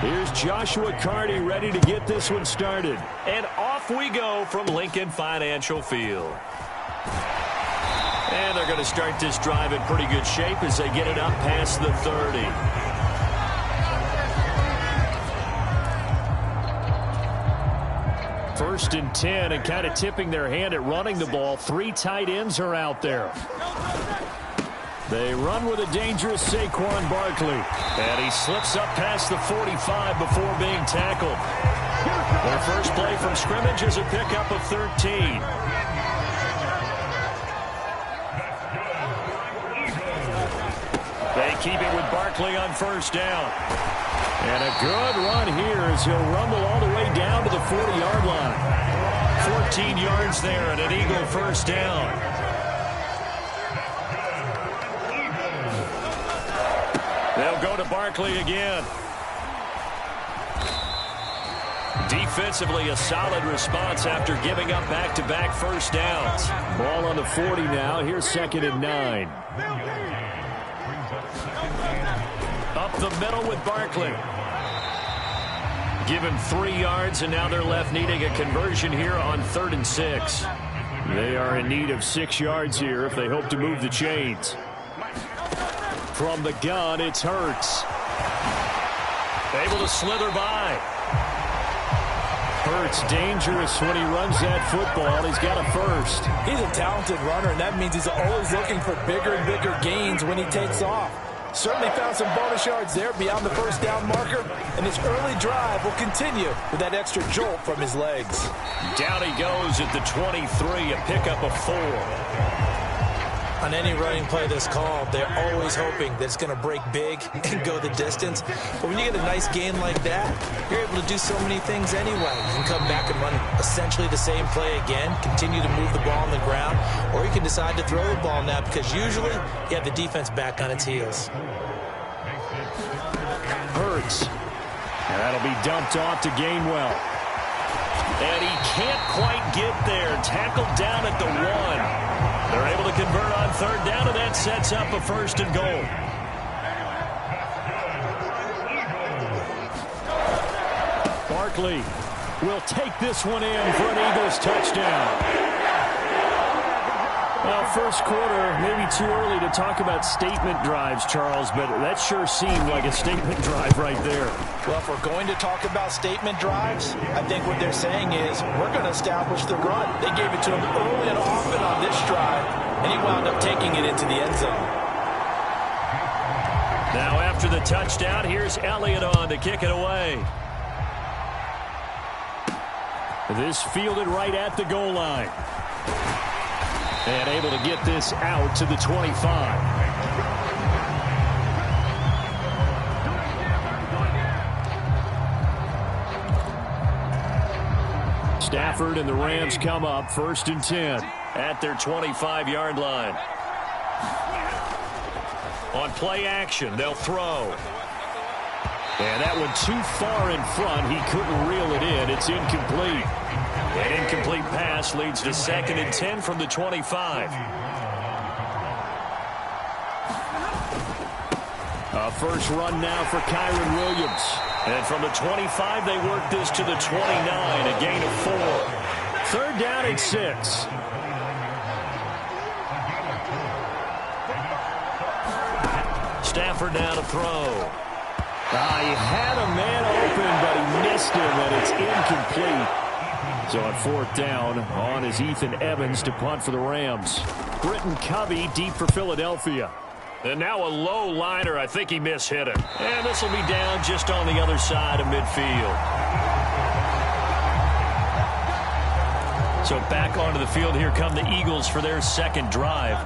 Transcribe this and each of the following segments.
Here's Joshua Carty ready to get this one started. And off we go from Lincoln Financial Field. And they're going to start this drive in pretty good shape as they get it up past the 30. First and 10, and kind of tipping their hand at running the ball. 3 tight ends are out there. They run with a dangerous Saquon Barkley. And he slips up past the 45 before being tackled. Their first play from scrimmage is a pickup of 13. They keep it with Barkley on first down. And a good run here as he'll rumble all the way down to the 40-yard line. 14 yards there and an Eagle first down. They'll go to Barkley again. Defensively, a solid response after giving up back-to-back first downs. Ball on the 40 now. Here's 2nd and 9. Up the middle with Barkley. Give him 3 yards, and now they're left needing a conversion here on 3rd and 6. They are in need of 6 yards here if they hope to move the chains. From the gun, it's Hurts. Able to slither by. Hurts dangerous when he runs that football. He's got a first. He's a talented runner, and that means he's always looking for bigger and bigger gains when he takes off. Certainly found some bonus yards there beyond the first down marker, and his early drive will continue with that extra jolt from his legs. Down he goes at the 23, a pickup of 4. On any running play that's called, they're always hoping that it's going to break big and go the distance. But when you get a nice gain like that, you're able to do so many things anyway. You can come back and run essentially the same play again, continue to move the ball on the ground, or you can decide to throw the ball now because usually you have the defense back on its heels. Hurts. And that'll be dumped off to Gainwell. And he can't quite get there. Tackled down at the 1. They're able to convert on 3rd down, and that sets up a 1st and goal. Barkley will take this one in for an Eagles touchdown. Well, first quarter, maybe too early to talk about statement drives, Charles, but that sure seemed like a statement drive right there. Well, if we're going to talk about statement drives, I think what they're saying is we're going to establish the run. They gave it to him early and often on this drive, and he wound up taking it into the end zone. Now after the touchdown, here's Elliott on to kick it away. This fielded right at the goal line. And able to get this out to the 25. Stafford and the Rams come up 1st and 10 at their 25-yard line. On play action, they'll throw. And that one too far in front. He couldn't reel it in. It's incomplete. An incomplete pass leads to 2nd and 10 from the 25. A first run now for Kyren Williams. And from the 25, they work this to the 29, a gain of 4. 3rd down and 6. Stafford now to throw. He had a man open, but he missed him, and it's incomplete. So on 4th down, on is Ethan Evans to punt for the Rams. Britton Covey deep for Philadelphia. And now a low liner. I think he mishit it. And this will be down just on the other side of midfield. So back onto the field here come the Eagles for their 2nd drive.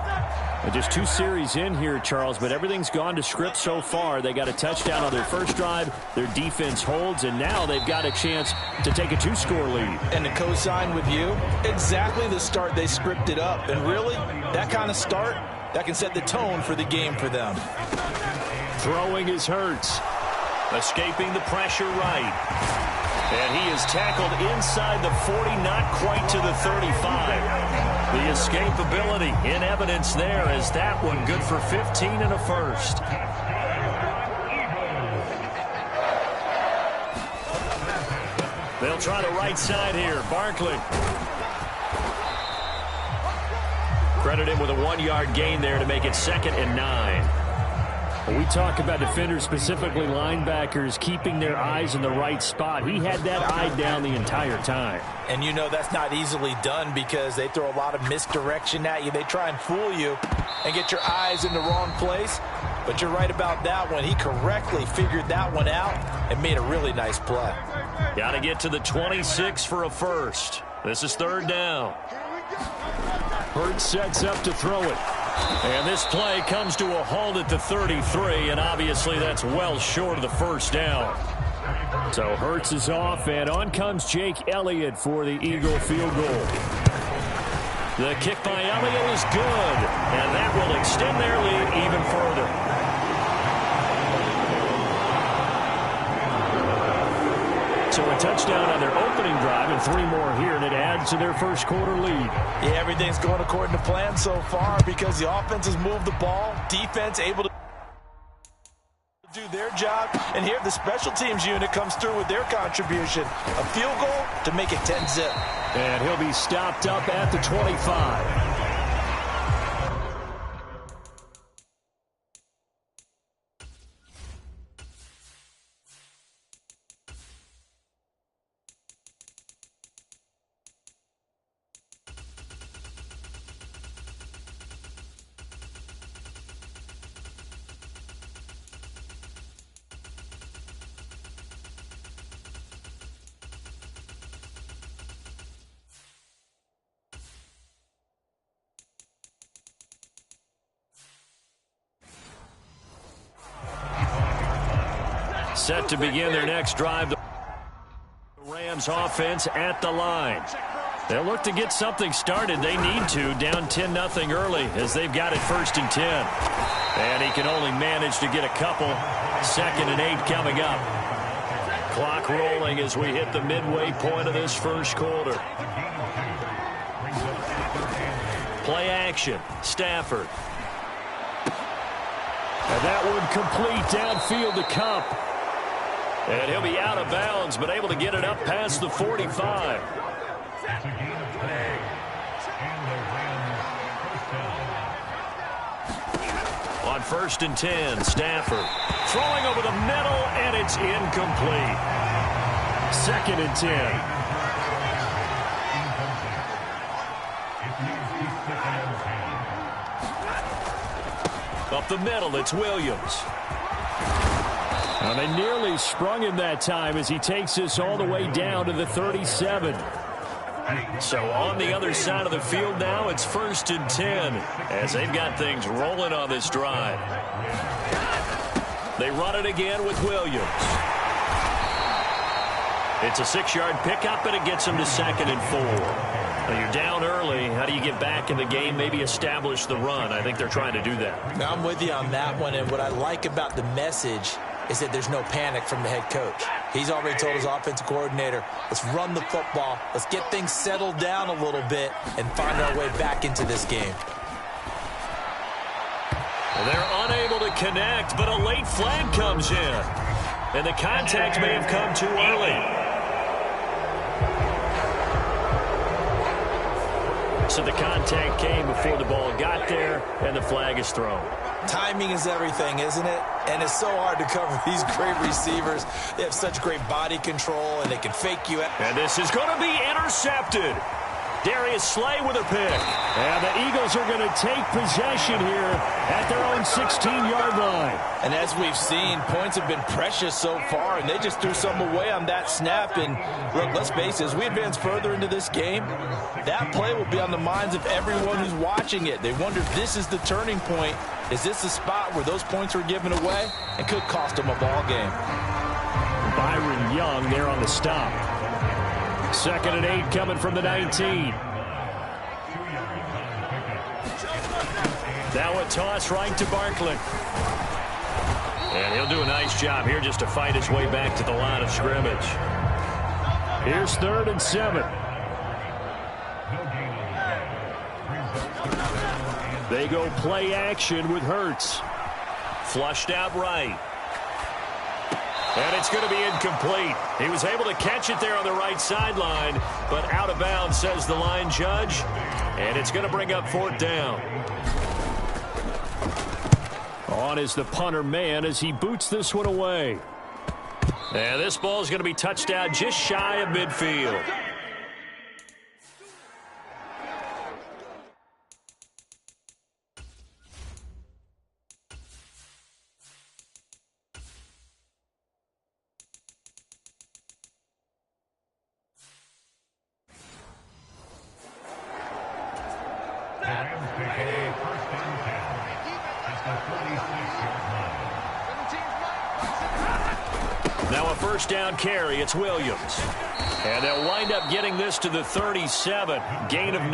And just 2 series in here, Charles, but everything's gone to script so far. They got a touchdown on their first drive. Their defense holds, and now they've got a chance to take a 2-score lead. And to co-sign with you, exactly the start they scripted up. And really, that kind of start, that can set the tone for the game for them. Throwing is Hurts. Escaping the pressure right. And he is tackled inside the 40, not quite to the 35. The escapability in evidence there as that one good for 15 and a first. They'll try the right side here. Barkley. Credit him with a 1-yard gain there to make it 2nd and 9. When we talk about defenders, specifically linebackers, keeping their eyes in the right spot, he had that eye down the entire time. And you know that's not easily done because they throw a lot of misdirection at you. They try and fool you and get your eyes in the wrong place. But you're right about that one. He correctly figured that one out and made a really nice play. Got to get to the 26 for a first. This is 3rd down. Hurts sets up to throw it. And this play comes to a halt at the 33, and obviously that's well short of the first down. So Hurts is off, and on comes Jake Elliott for the Eagle field goal. The kick by Elliott is good, and that will extend their lead even further. So a touchdown on their opening drive and 3 more here, and it adds to their first quarter lead. Yeah, everything's going according to plan so far because the offense has moved the ball, defense able to do their job, and here the special teams unit comes through with their contribution. A field goal to make it 10-zip. And he'll be stopped up at the 25. Set to begin their next drive. The Rams offense at the line. They'll look to get something started. They need to. Down 10-0 early as they've got it 1st and 10. And he can only manage to get a couple. 2nd and 8 coming up. Clock rolling as we hit the midway point of this first quarter. Play action. Stafford. And that one complete downfield to Kupp. And he'll be out of bounds, but able to get it up past the 45. On 1st and 10, Stafford throwing over the middle, and it's incomplete. 2nd and 10. Up the middle, it's Williams. Now they nearly sprung him that time as he takes this all the way down to the 37. So on the other side of the field now, it's 1st and 10 as they've got things rolling on this drive. They run it again with Williams. It's a 6-yard pickup, and it gets them to 2nd and 4. Now you're down early. How do you get back in the game, maybe establish the run? I think they're trying to do that. Now I'm with you on that one, and what I like about the message is that there's no panic from the head coach. He's already told his offensive coordinator, let's run the football, let's get things settled down a little bit and find our way back into this game. Well, they're unable to connect, but a late flag comes in. And the contact may have come too early. So the contact came before the ball got there, and the flag is thrown. Timing is everything, isn't it? And it's so hard to cover these great receivers. They have such great body control, and they can fake you out. And this is going to be intercepted. Darius Slay with a pick. And the Eagles are going to take possession here at their own 16-yard line. And as we've seen, points have been precious so far, and they just threw some away on that snap. And look, let's face it, as we advance further into this game, that play will be on the minds of everyone who's watching it. They wonder if this is the turning point. Is this the spot where those points were given away? It could cost them a ball game. Byron Young there on the stop. 2nd and 8 coming from the 19. Now a toss right to Barkley. And he'll do a nice job here just to fight his way back to the line of scrimmage. Here's 3rd and 7. They go play action with Hurts. Flushed out right. And it's going to be incomplete. He was able to catch it there on the right sideline, but out of bounds, says the line judge. And it's going to bring up 4th down. On is the punter man as he boots this one away. And this ball is going to be touched out just shy of midfield. Now a 1st down carry. It's Williams. And they'll wind up getting this to the 37. Gain of 9.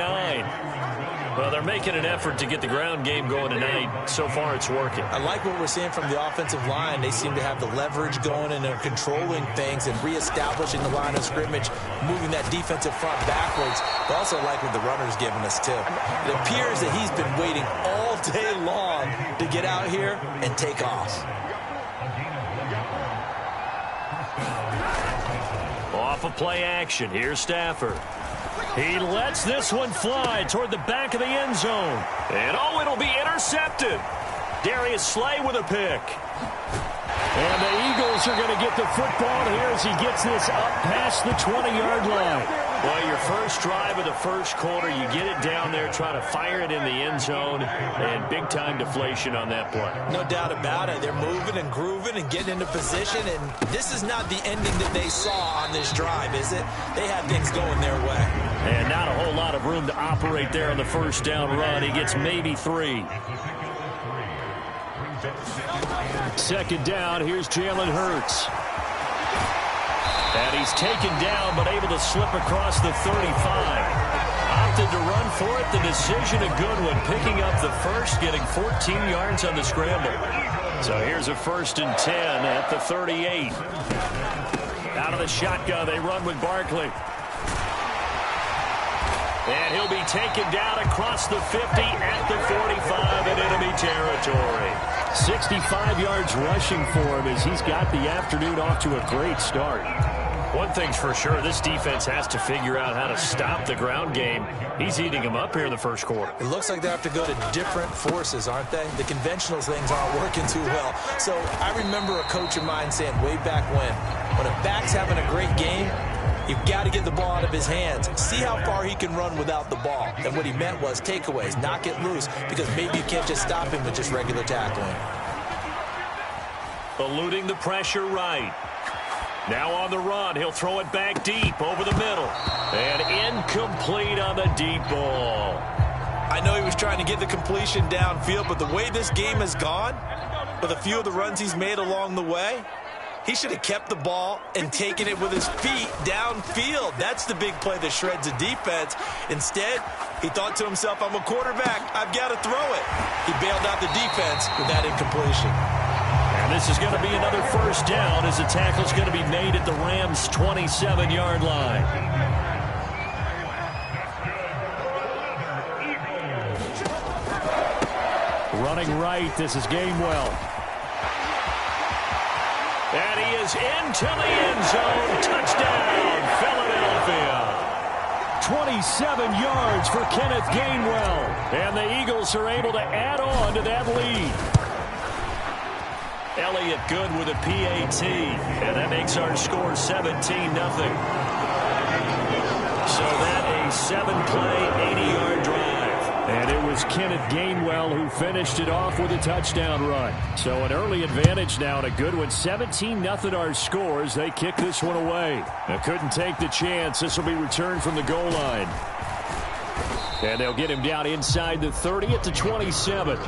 Well, they're making an effort to get the ground game going tonight. So far, it's working. I like what we're seeing from the offensive line. They seem to have the leverage going, and they're controlling things and reestablishing the line of scrimmage, moving that defensive front backwards. I also like what the runner's giving us, too. It appears that he's been waiting all day long to get out here and take off. Off of play action. Here's Stafford. He lets this one fly toward the back of the end zone. And, oh, it'll be intercepted. Darius Slay with a pick. And the Eagles are going to get the football here as he gets this up past the 20-yard line. Well, your first drive of the first quarter, you get it down there, try to fire it in the end zone, and big-time deflation on that play. No doubt about it. They're moving and grooving and getting into position, and this is not the ending that they saw on this drive, is it? They had things going their way. And not a whole lot of room to operate there on the 1st down run. He gets maybe 3. 2nd down, here's Jalen Hurts. And he's taken down, but able to slip across the 35. Opted to run for it. The decision a good one. Picking up the first, getting 14 yards on the scramble. So here's a 1st and 10 at the 38. Out of the shotgun, they run with Barkley. And he'll be taken down across the 50 at the 45 in enemy territory. 65 yards rushing for him as he's got the afternoon off to a great start. One thing's for sure, this defense has to figure out how to stop the ground game. He's eating them up here in the first quarter. It looks like they have to go to different forces, aren't they? The conventional things aren't working too well. So I remember a coach of mine saying way back when a back's having a great game, you've got to get the ball out of his hands. See how far he can run without the ball. And what he meant was takeaways, knock it loose, because maybe you can't just stop him with just regular tackling. Eluding the pressure right. Now on the run, he'll throw it back deep over the middle. And incomplete on the deep ball. I know he was trying to get the completion downfield, but the way this game has gone, with a few of the runs he's made along the way, he should have kept the ball and taken it with his feet downfield. That's the big play that shreds a defense. Instead, he thought to himself, I'm a quarterback. I've got to throw it. He bailed out the defense with that incompletion. And this is going to be another 1st down as the tackle's going to be made at the Rams' 27-yard line. Running right, this is Gainwell. And he is into the end zone. Touchdown, Philadelphia. 27 yards for Kenneth Gainwell. And the Eagles are able to add on to that lead. Elliott good with a PAT. And that makes our score 17-0. So that a 7-play, 80-yard drive. And it was Kenneth Gainwell who finished it off with a touchdown run. So an early advantage now and a good one. 17-0 our scores. They kick this one away. They couldn't take the chance. This will be returned from the goal line. And they'll get him down inside the 30 at the 27.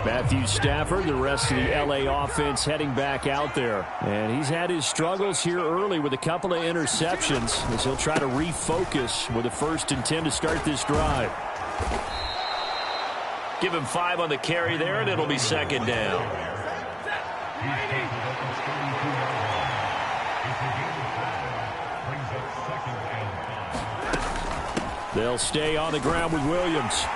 Matthew Stafford, the rest of the L.A. offense heading back out there. And he's had his struggles here early with a couple of interceptions as he'll try to refocus with a 1st and 10 to start this drive. Give him 5 on the carry there, and it'll be 2nd down. They'll stay on the ground with Williams.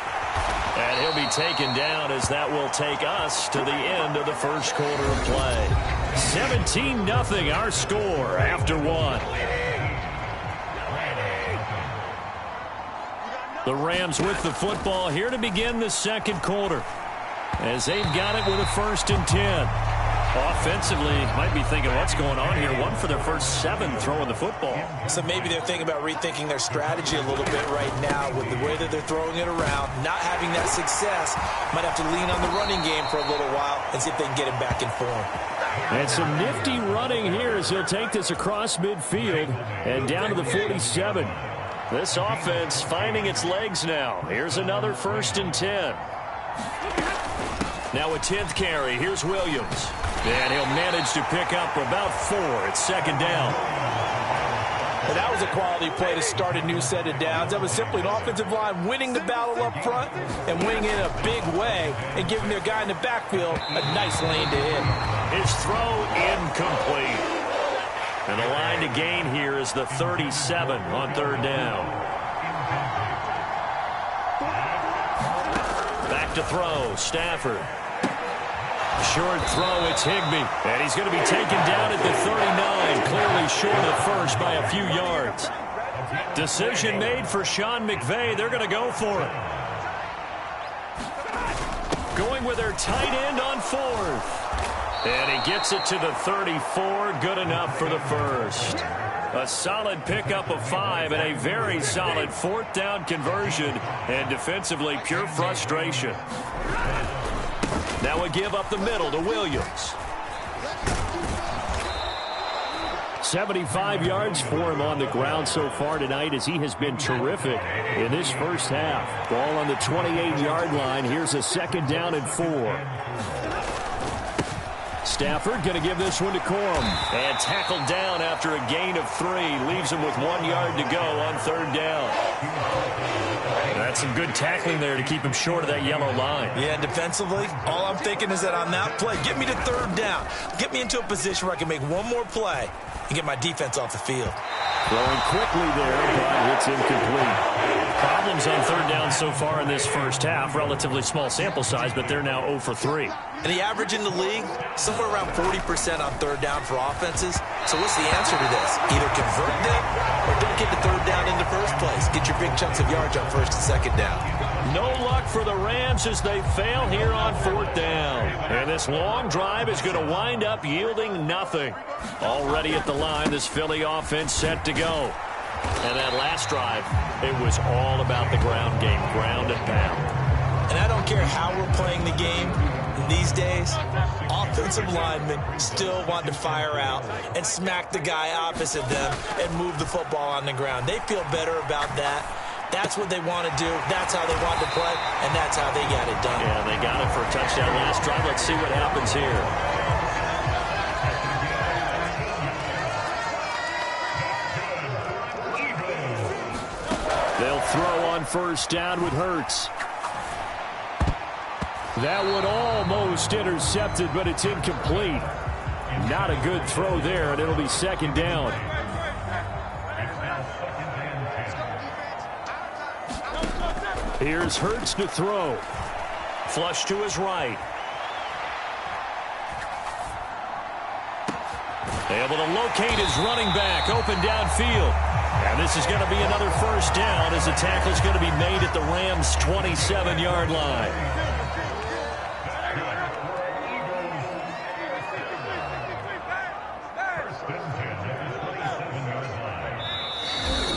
And he'll be taken down as that will take us to the end of the first quarter of play. 17-0 our score after one. The Rams with the football here to begin the second quarter, as they've got it with a 1st and 10. Offensively, might be thinking, what's going on here? 1 for their first 7 throwing the football. So maybe they're thinking about rethinking their strategy a little bit right now with the way that they're throwing it around. Not having that success, might have to lean on the running game for a little while and see if they can get him back in form. And some nifty running here as he'll take this across midfield and down to the 47. This offense finding its legs now. Here's another 1st and 10. Now a 10th carry. Here's Williams. And he'll manage to pick up about 4. It's 2nd down. And that was a quality play to start a new set of downs. That was simply an offensive line winning the battle up front and winning it in a big way and giving their guy in the backfield a nice lane to hit. His throw incomplete. And the line to gain here is the 37 on 3rd down. Back to throw, Stafford. Short throw, it's Higbee. And he's going to be taken down at the 39, clearly short of the first by a few yards. Decision made for Sean McVay. They're going to go for it. Going with their tight end on 4th. And he gets it to the 34, good enough for the first. A solid pickup of 5 and a very solid 4th down conversion. And defensively, pure frustration. Now a give up the middle to Williams. 75 yards for him on the ground so far tonight as he has been terrific in this first half. Ball on the 28-yard line. Here's a 2nd down and 4. Stafford going to give this one to Corum. And tackled down after a gain of 3. Leaves him with 1 yard to go on 3rd down. That's some good tackling there to keep him short of that yellow line. Yeah, and defensively, all I'm thinking is that on that play, get me to 3rd down. Get me into a position where I can make one more play and get my defense off the field. Throwing quickly there, but it's incomplete. Problems on 3rd down so far in this first half. Relatively small sample size, but they're now 0 for 3. And the average in the league, somewhere around 40% on 3rd down for offenses. So what's the answer to this? Either convert them or don't get to 3rd down in the first place. Get your big chunks of yards on 1st and 2nd down. No luck for the Rams as they fail here on 4th down. And this long drive is going to wind up yielding nothing. Already at the line, this Philly offense set to go. And that last drive, it was all about the ground game, ground and pound. And I don't care how we're playing the game these days, offensive linemen still want to fire out and smack the guy opposite them and move the football on the ground. They feel better about that. That's what they want to do. That's how they want to play, and that's how they got it done. Yeah, they got it for a touchdown last drive. Let's see what happens here. They'll throw on 1st down with Hurts. That one almost intercepted, but it's incomplete. Not a good throw there, and it'll be 2nd down. Here's Hurts to throw. Flush to his right. Able to locate his running back open downfield. And this is going to be another 1st down as the tackle is going to be made at the Rams' 27-yard line.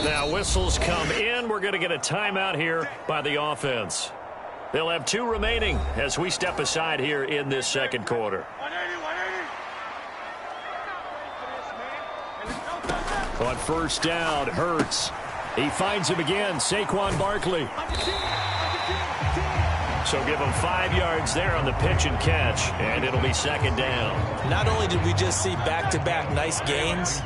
Now whistles come in. We're going to get a timeout here by the offense. They'll have 2 remaining as we step aside here in this second quarter. On 1st down, Hurts. He finds him again, Saquon Barkley. So give him 5 yards there on the pitch and catch, and it'll be 2nd down. Not only did we just see back-to-back nice gains,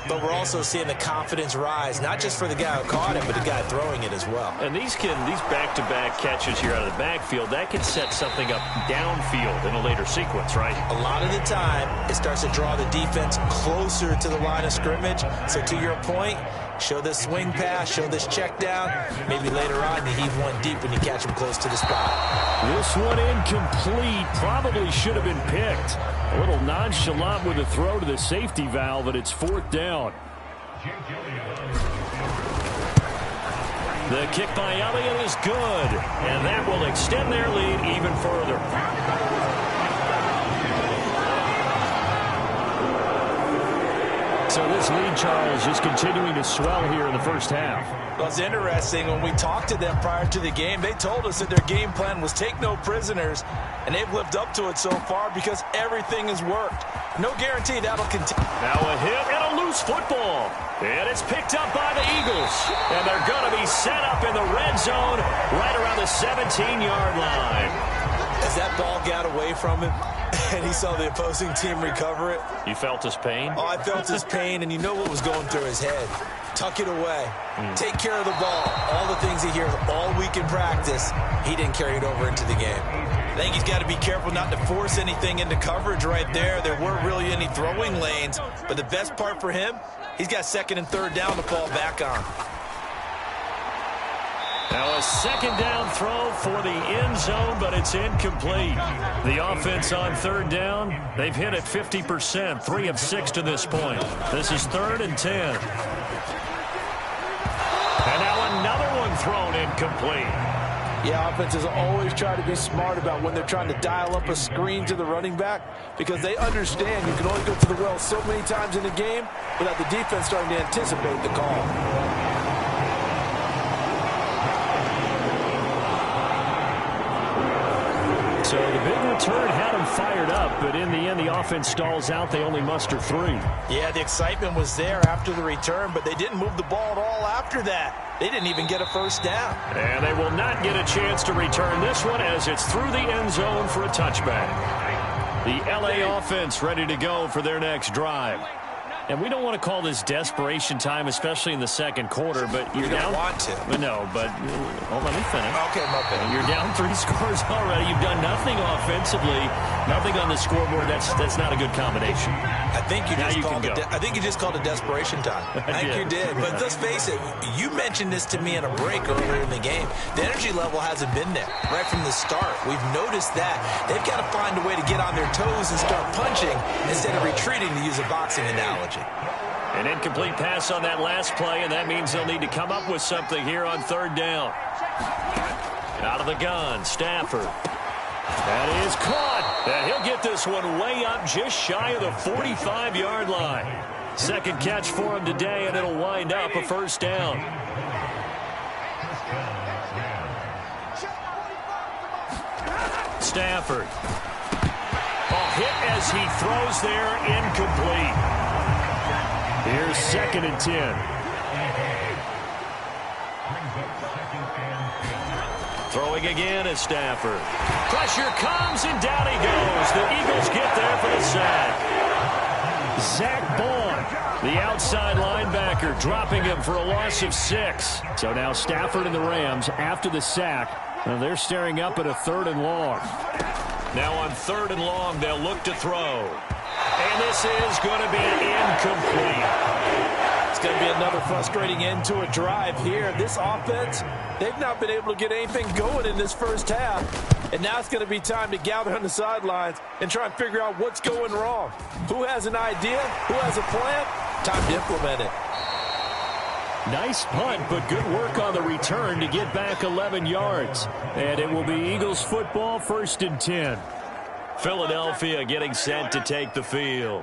but we're also seeing the confidence rise, not just for the guy who caught it, but the guy throwing it as well. And these back-to-back catches here out of the backfield, that can set something up downfield in a later sequence, right? A lot of the time, it starts to draw the defense closer to the line of scrimmage. So to your point, Show this swing pass, show this check down. Maybe later on you heave one deep when you catch him close to the spot. This one incomplete. Probably should have been picked. A little nonchalant with a throw to the safety valve, and it's 4th down. The kick by Elliott is good, and that will extend their lead even further. So this lead, Charles, is continuing to swell here in the first half. Well, it's interesting. When we talked to them prior to the game, they told us that their game plan was take no prisoners, and they've lived up to it so far because everything has worked. No guarantee that'll continue. Now a hit and a loose football. And it's picked up by the Eagles. And they're going to be set up in the red zone right around the 17-yard line. As that ball got away from him, and he saw the opposing team recover it. You felt his pain? Oh, I felt his pain, and you know what was going through his head. Tuck it away. Take care of the ball. All the things he hears all week in practice, he didn't carry it over into the game. I think he's got to be careful not to force anything into coverage right there. There weren't really any throwing lanes, but the best part for him, he's got 2nd and 3rd down to fall back on. Now a 2nd down throw for the end zone, but it's incomplete. The offense on 3rd down, they've hit it 50%, 3 of 6 to this point. This is 3rd and 10. And now another one thrown incomplete. Yeah, offenses always try to be smart about when they're trying to dial up a screen to the running back because they understand you can only go to the well so many times in a game without the defense starting to anticipate the call. So the big return had them fired up, but in the end, the offense stalls out. They only muster 3. Yeah, the excitement was there after the return, but they didn't move the ball at all after that. They didn't even get a 1st down. And they will not get a chance to return this one as it's through the end zone for a touchback. The L.A. offense ready to go for their next drive. And we don't want to call this desperation time, especially in the 2nd quarter, but you're down. You don't want to. No, but let me finish. Okay, my bad. You're down 3 scores already. You've done nothing offensively, nothing on the scoreboard. That's not a good combination. I think you just called it desperation time. I think you did. But let's face it, you mentioned this to me in a break earlier in the game. The energy level hasn't been there right from the start. We've noticed that. They've got to find a way to get on their toes and start punching instead of retreating, to use a boxing analogy. An incomplete pass on that last play, and that means they'll need to come up with something here on 3rd down. Out of the gun, Stafford. That is caught. And he'll get this one way up just shy of the 45-yard line. 2nd catch for him today, and it'll wind up a 1st down. Stafford. A hit as he throws there, incomplete. Here's 2nd and 10. Throwing again is Stafford. Pressure comes, and down he goes. The Eagles get there for the sack. Zach Bond, the outside linebacker, dropping him for a loss of 6. So now Stafford and the Rams, after the sack, and they're staring up at a 3rd and long. Now on 3rd and long, they'll look to throw. And this is going to be incomplete. It's going to be another frustrating end to a drive here. This offense, they've not been able to get anything going in this first half. And now it's going to be time to gather on the sidelines and try and figure out what's going wrong. Who has an idea? Who has a plan? Time to implement it. Nice punt, but good work on the return to get back 11 yards. And it will be Eagles football, 1st and 10. Philadelphia getting set to take the field.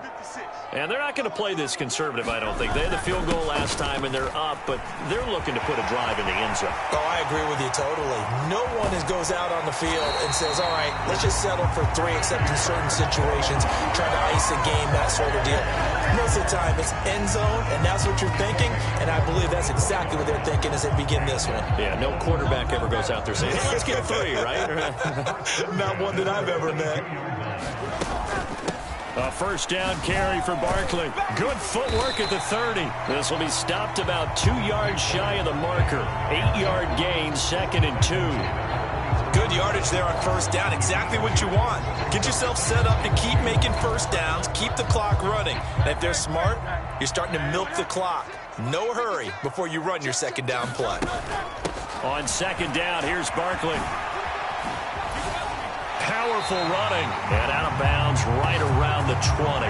And they're not going to play this conservative, I don't think. They had the field goal last time, and they're up, but they're looking to put a drive in the end zone. Oh, I agree with you totally. No one goes out on the field and says, all right, let's just settle for 3, except in certain situations, trying to ice a game, that sort of deal. Most of the time, it's end zone, and that's what you're thinking, and I believe that's exactly what they're thinking as they begin this one. Yeah, no quarterback ever goes out there saying, hey, let's get 3, right? Not one that I've ever met. A 1st down carry for Barkley. Good footwork at the 30. This will be stopped about 2 yards shy of the marker. 8-yard gain, 2nd and 2. Good yardage there on 1st down. Exactly what you want. Get yourself set up to keep making 1st downs, keep the clock running. And if they're smart, you're starting to milk the clock. No hurry before you run your second down play. On second down, here's Barkley. Powerful running. And out of bounds right around the 20.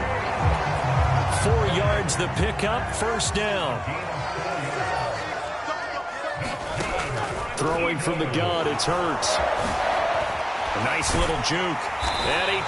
4 yards the pickup, first down. Throwing from the gun, it's Hurts. A nice little juke. And he